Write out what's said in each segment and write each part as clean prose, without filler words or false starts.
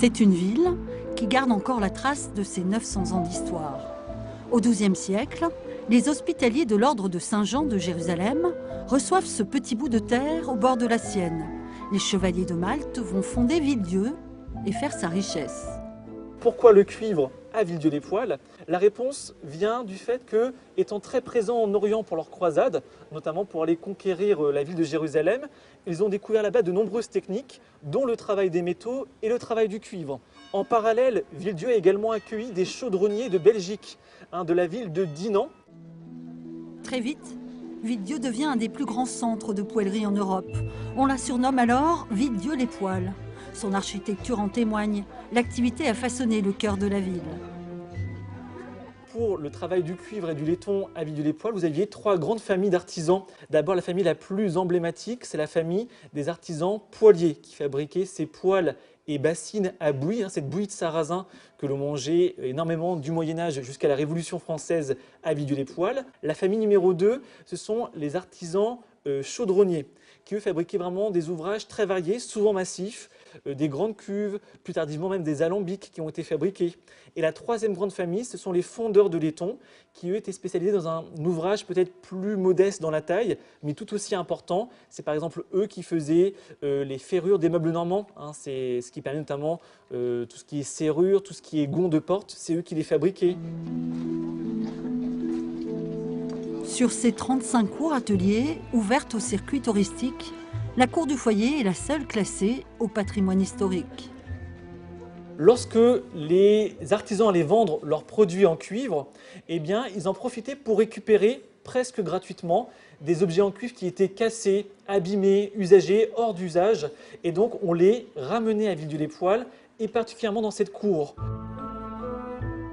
C'est une ville qui garde encore la trace de ses 900 ans d'histoire. Au XIIe siècle, les hospitaliers de l'ordre de Saint-Jean de Jérusalem reçoivent ce petit bout de terre au bord de la Sienne. Les chevaliers de Malte vont fonder Villedieu et faire sa richesse. Pourquoi le cuivre à Villedieu-les-Poêles? La réponse vient du fait que, étant très présents en Orient pour leurs croisades, notamment pour aller conquérir la ville de Jérusalem, ils ont découvert là-bas de nombreuses techniques, dont le travail des métaux et le travail du cuivre. En parallèle, Villedieu a également accueilli des chaudronniers de Belgique, de la ville de Dinan. Très vite, Villedieu devient un des plus grands centres de poêlerie en Europe. On la surnomme alors Villedieu-les-Poêles. Son architecture en témoigne. L'activité a façonné le cœur de la ville. Pour le travail du cuivre et du laiton à Villedieu-les-Poêles, vous aviez trois grandes familles d'artisans. D'abord, la famille la plus emblématique, c'est la famille des artisans poêliers qui fabriquaient ces poêles et bassines à bouillie, cette bouillie de sarrasin que l'on mangeait énormément du Moyen-Âge jusqu'à la Révolution française à Villedieu-les-Poêles. La famille numéro 2, ce sont les artisans chaudronniers qui eux fabriquaient vraiment des ouvrages très variés, souvent massifs, des grandes cuves, plus tardivement même des alambics qui ont été fabriqués. Et la troisième grande famille, ce sont les fondeurs de laiton qui eux étaient spécialisés dans un ouvrage peut-être plus modeste dans la taille, mais tout aussi important. C'est par exemple eux qui faisaient les ferrures des meubles normands. C'est ce qui permet notamment tout ce qui est serrure, tout ce qui est gonds de porte, c'est eux qui les fabriquaient. Sur ces 35 cours ateliers ouvertes au circuit touristique, la cour du foyer est la seule classée au patrimoine historique. Lorsque les artisans allaient vendre leurs produits en cuivre, eh bien, ils en profitaient pour récupérer presque gratuitement des objets en cuivre qui étaient cassés, abîmés, usagés, hors d'usage. Et donc, on les ramenait à Villedieu-les-Poêles, et particulièrement dans cette cour.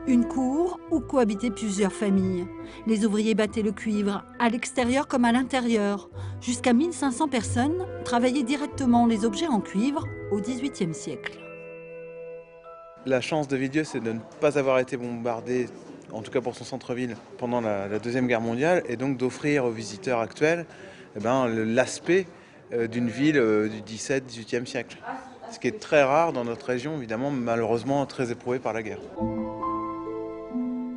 Une cour où cohabitaient plusieurs familles. Les ouvriers battaient le cuivre, à l'extérieur comme à l'intérieur. Jusqu'à 1500 personnes travaillaient directement les objets en cuivre au XVIIIe siècle. La chance de Villedieu, c'est de ne pas avoir été bombardé, en tout cas pour son centre-ville, pendant la Deuxième Guerre mondiale, et donc d'offrir aux visiteurs actuels l'aspect d'une ville du XVIIe, XVIIIe siècle. Ce qui est très rare dans notre région, évidemment, malheureusement très éprouvée par la guerre.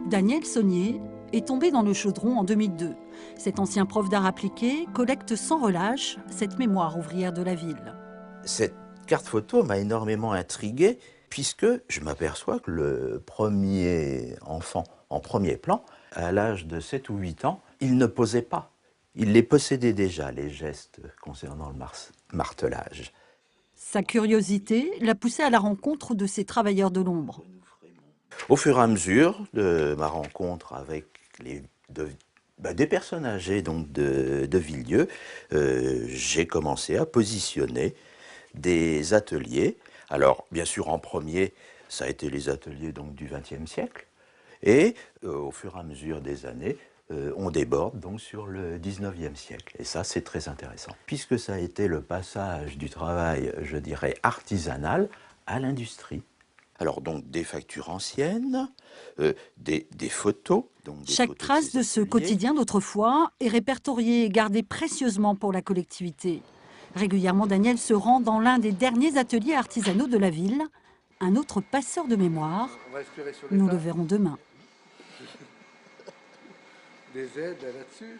Daniel Saunier est tombé dans le chaudron en 2002. Cet ancien prof d'art appliqué collecte sans relâche cette mémoire ouvrière de la ville. Cette carte photo m'a énormément intrigué puisque je m'aperçois que le premier enfant en premier plan, à l'âge de 7 ou 8 ans, il ne posait pas. Il les possédait déjà, les gestes concernant le martelage. Sa curiosité l'a poussé à la rencontre de ces travailleurs de l'ombre. Au fur et à mesure de ma rencontre avec des personnes âgées donc de Villedieu, j'ai commencé à positionner des ateliers. Alors, bien sûr, en premier, ça a été les ateliers donc, du XXe siècle. Et au fur et à mesure des années, on déborde donc sur le XIXe siècle. Et ça, c'est très intéressant. Puisque ça a été le passage du travail, je dirais, artisanal à l'industrie. Alors donc des factures anciennes, des photos. Donc des Chaque photos trace de ce ateliers. quotidien d'autrefois est répertoriée et gardée précieusement pour la collectivité. Régulièrement, Daniel se rend dans l'un des derniers ateliers artisanaux de la ville, un autre passeur de mémoire. Nous le verrons demain. Des aides là-dessus.